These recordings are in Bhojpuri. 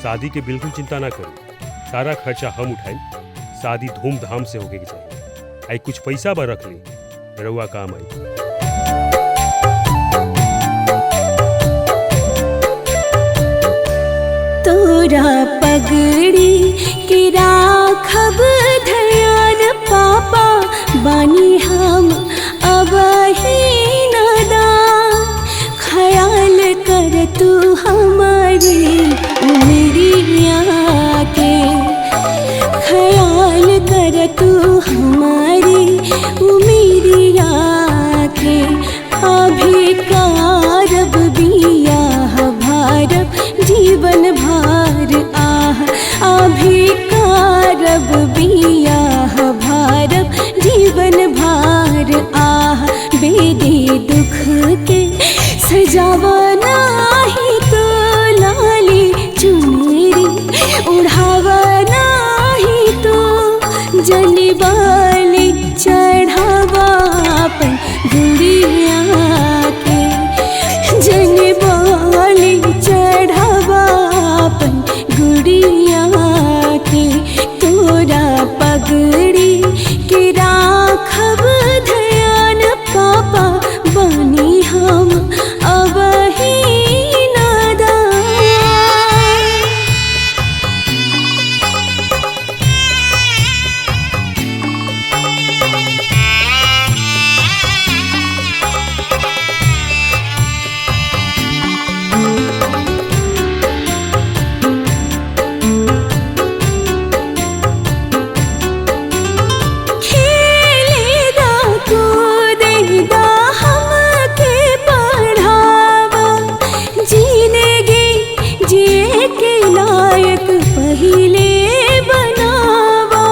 शादी के बिल्कुल चिंता ना करी, सारा खर्चा हम उठाई। शादी धूमधाम से होके के चाहिए। आई कुछ पैसा बा रख ली, रउआ काम आई। तोरा पगड़ी के राखब ध्यान पापा, बानी हम अब ही नादान। ख्याल कर तू हमारी उमरिया के, ख्याल कर तू हमारी उमरिया के। अभी कारब बियाह भारब जीवन भार आह, अभी कारब बियाह भारब जीवन भार आह। बेदी दुख के सजावना ही तो लाली चुनरी, उड़ावना ही तो जली बाली चढ़ावा अपन गुड़िया के। जली बाली चढ़ावा अपन गुड़िया के। तोरा पगड़ी के राखब ध्यान पापा, बानी हम अब ही नादान। खेलेदा कूदेदा हमके पढ़ावा, जिंदगी जिए के लायक पहिले बनावा।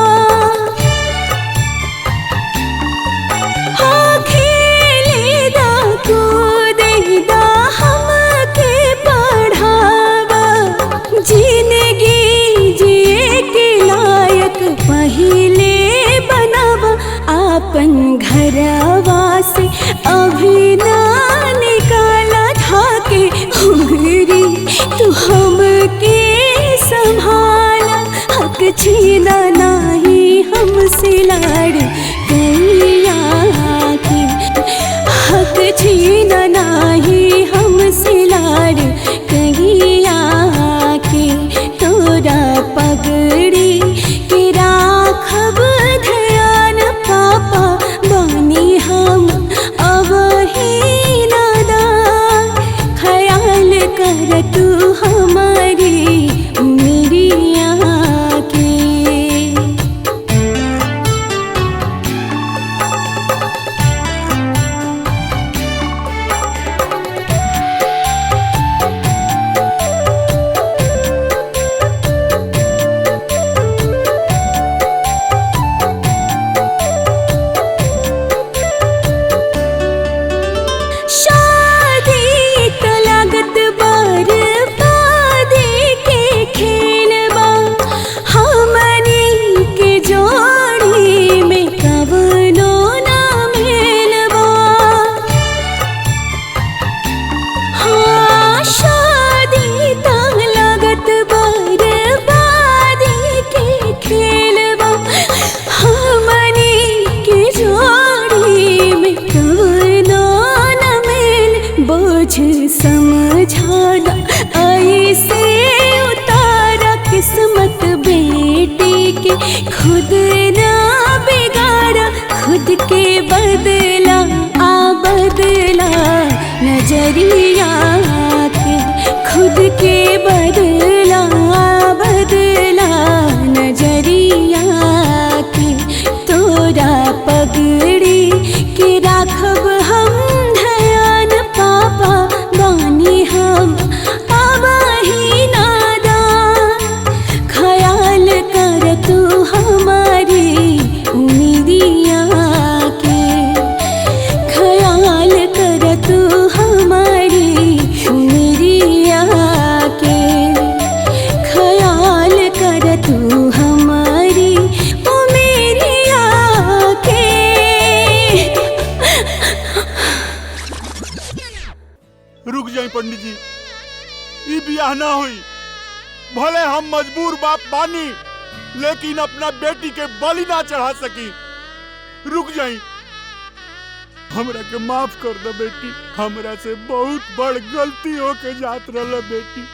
हाँ खेलेदा कूदेदा हमके पढ़ावा, जिंदगी जिए के लायक पहिले बनावा। आपन घरवा से अभी ना निकाला था के उंगली, तू हमके संभाला। हक छीना नाही हमसे लाड़ गैया के, हक छीना नाही हमसे लाड़ गैया के। तोरा पगड़ी के राखब ध्यान पापा, बानी हम अब ही नादान। ख्याल कर तू हमारी उमरिया के। शादी त लागत बर्बादी के खेलबा, हमनी के जोड़ी में कवनो ना मेलबा। हाँ शादी त लागत बर्बादी के खेलबा, हमनी के जोड़ी में कवनो ना मेल। बोझ समझाना ऐसे उतारा किस्मत बेटी के, खुद ना बिगाड़ा खुद के बदला। आ बदला नजरिया के, खुद के बदला बदला नजरिया के। तोरा पगड़ी के राखब हम ध्यान पापा, बानी हम अब ही नादान। ख्याल कर तू हमारी उम्मीदिया के, ख्याल कर तू हमारी उम्मीदिया के, ख्याल कर तू हमारी उम्मीदिया के। रुक जाए पंडित जी, ई बियाह ना हुई। भले हम मजबूर बाप बानी, लेकिन अपना बेटी के बलि ना चढ़ा सकी। रुक जाई, हमरा के माफ कर दो बेटी, हमरा से बहुत बड़ गलती होके जात रहल बेटी।